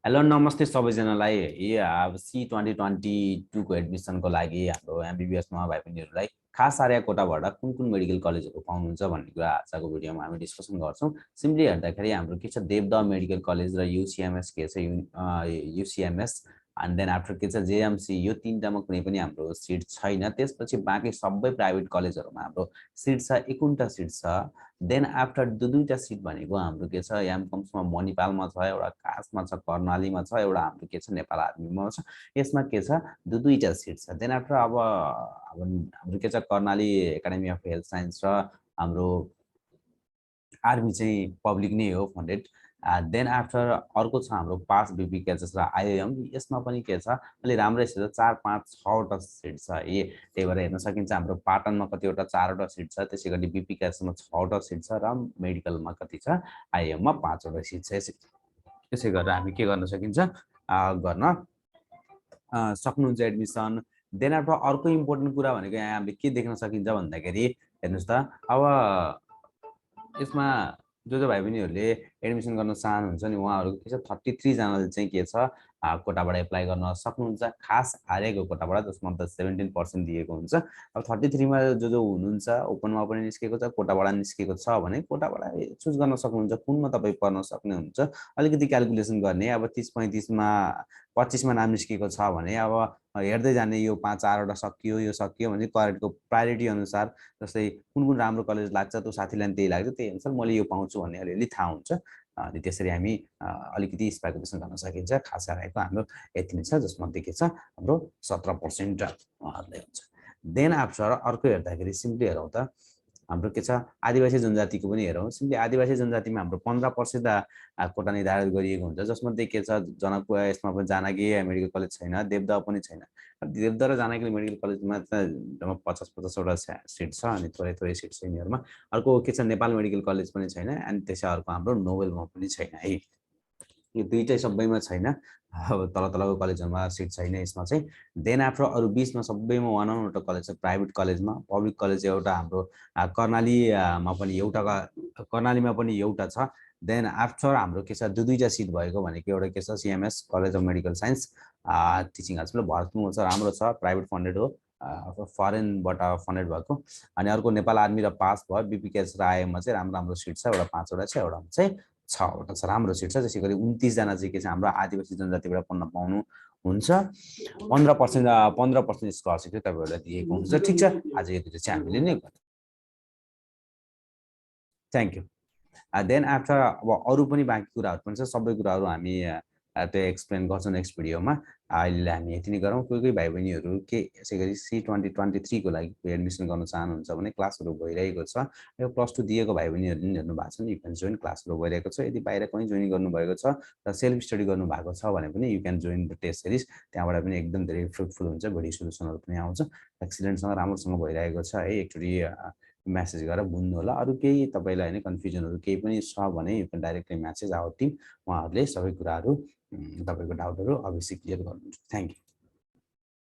Hello नमस्ते सबैजनालाई अब C 2022 को एडमिसनको लागि हाम्रो एमबीबीएसमा भाइ बहिनीहरूलाई खास आर्या कोटाबाट कुन कुन मेडिकल कलेजहरू पाउनुहुन्छ भन्ने कुरा आजको भिडियोमा हामी डिस्कसन गर्छौं। सिम्पली हेर्दाखेरि हाम्रो के छ देवदा मेडिकल कलेज र यूसीएमएस के छ यूसीएमएस एन्ड देन आफ्टर के छ जेएमसी यो तीनटामा कुनै पनि हाम्रो सिट छैन। त्यसपछि बाँकी सबै प्राइभेट कलेजहरुमा हाम्रो सिट छ 51टा सिट छ। देन आफ्टर दुईटा सिट भनेको हाम्रो के छ एमकम्समा मणिपालमा छ, एउटा कासमा छ, कर्णालीमा छ, एउटा हाम्रो के छ नेपाल आर्मीमा छ। यसमा के छ दुईटा सिट छ। देन आफ्टर अब हाम्रो के छ Karnali academy of health science र हाम्रो आर्मी चाहिँ पब्लिक नै हो फन्डेड। देन आफ्टर अर्को छ हाम्रो पास बीपीकेएचएस र आईएम। यसमा पनि के छ अलि राम्रै छ 4 5 6 वटा सिट छ। त्यही भएर हेर्न सकिन्छ हाम्रो पाटनमा कतिवटा 4 वटा सिट छ, त्यसैगरी बीपीकेएचएस मा 6 वटा सिट छ र मेडिकलमा कति छ आईएम मा 5 वटा सिट छ। त्यसै गरेर हामी के गर्न सकिन्छ गर्न सक्नुहुन्छ एडमिसन। देन आफ्टर अर्को इम्पोर्टेन्ट कुरा भनेको यहाँ हामीले के देख्न सकिन्छ भन्दाखेरि हेर्नुस् त अब यसमा जो भाइ बहिनीहरूले एडमिसन गर्न चाहनुहुन्छ नि उहाँहरूको के छ 33 जनाले चाहिँ के छ कोटाबाट एप्लाई गर्न सक्नुहुन्छ खास आर्यको कोटाबाट, जसमा त 17% दिएको हुन्छ। अब 33 मा जो हुनुहुन्छ ओपनमा पनि निस्केको छ, कोटाबाट निस्केको छ भने कोटाबाट चुज गर्न सक्नुहुन्छ कुनमा तपाईँ पढ्न सक्ने हुन्छ। अलिकति क्याल्कुलेसन गर्ने अब 30 35 मा 25 मा नाम निस्केको छ भने अब हेर्दै जाने यो 5 4 वटा सकियो यो सकियो भने करेक्टको प्रायोरिटी अनुसार जस्तै कुन राम्रो कलेज लाग्छ त्यो साथीलाई त्यही लाग्छ, त्यही अनुसार मैले यो पाउँछु भन्ने अलिअलि थाहा हुन्छ। अनि त्यसरी हामी अलिकति स्पेकुलेसन गर्न सकिन्छ। खास आएको हाम्रो यति नै छ, जसमध्ये के छ हाम्रो 17% उहाँहरूलाई हुन्छ। देन आफ्टर अर्को हेर्दाखेरि सिम्पली हेरौँ त हाम्रो के छ आदिवासी जनजातिको पनि हेरौँ। सिम्पली आदिवासी जनजातिमा हाम्रो 15% कोटा निर्धारित गरिएको हुन्छ, जसमध्ये के छ जनकपुर यसमा पनि जानकी मेडिकल कलेज छैन, देवदा पनि छैन। देवदा र जानकी मेडिकल कलेजमा जम्मा 50-50 वटा सिट छ अनि थोरै थोरै सिट छ यिनीहरूमा। अर्को के छ नेपाल मेडिकल कलेज पनि छैन अनि त्यसै अर्को हाम्रो नोबेलमा पनि छैन है। यो दुईटै सबैमा छैन, अब तलको कलेजहरुमा सिट छैन यसमा चाहिँ। देन आफ्टर अरु 20 मा सबैमा 1 वटा कलेज छ प्राइभेट कलेजमा। पब्लिक कलेज एउटा हाम्रो कर्णालीमा पनि एउटा छ। देन आफ्टर हाम्रो के छ दुईटा सिट भएको भनेको एउटा के छ CMS college of medical science teaching hospital भरतपुरमा छ, राम्रो छ, प्राइभेट फन्डेड हो, फरेनबाट फन्डेड भएको। अनि अर्को नेपाल आर्मी र पास भयो बीपीकेएस र आईएममा चाहिँ राम्रो सिट छ, एउटा 5 वटा छ, एउटा चाहिँ 6 वटा छ, राम्रो सिट छ। त्यसैगरी 29 जना चाहिँ के छ हाम्रो आदिवासी जनजातिबाट पढ्न पाउनु हुन्छ। 15% स्कलरशिप चाहिँ तपाईहरुलाई दिएको हुन्छ। ठीक छ, आज यो दुईटा चाहिँ हामीले नै गर्छौं। Thank you. देन आफ्टर अब अरु पनि बाँकी कुराहरु पनि छ, सबै कुराहरु हामी त्यो एक्सप्लेन गर्छौं नेक्स्ट भिडियोमा। अहिले हामी यति नै गरौँ। कोही भाइ बहिनीहरु के यसैगरी C 2023 को लागि एडमिसन गर्न चाहनुहुन्छ भने क्लासहरु भइरहेको छ। यो +2 दिएको भाइ बहिनीहरुले नि हेर्नु भएको छ नि यु क्यान जोइन, क्लासहरु भइरहेको छ। यदि बाहिर कहीं जोइन गर्नु भएको छ र सेल्फ स्टडी गर्नु भएको छ भने पनि you can join the test series. त्यहाँबाट पनि एकदम धेरै फ्रुटफुल हुन्छ, बढी सोलुसनहरु पनि आउँछ। एक्सिलेन्टसँग राम्रोसँग भइरहेको छ है। एकचोटी मेसेज गरेर बुझ्नु होला। अरु केही तपाईलाई हैन कन्फ्युजनहरु केही पनि छ भने you can directly message our team, उहाँहरुले सबै कुराहरु तपाईको डाउटहरु अवश्य क्लियर गर्नुहुन्छ। Thank you.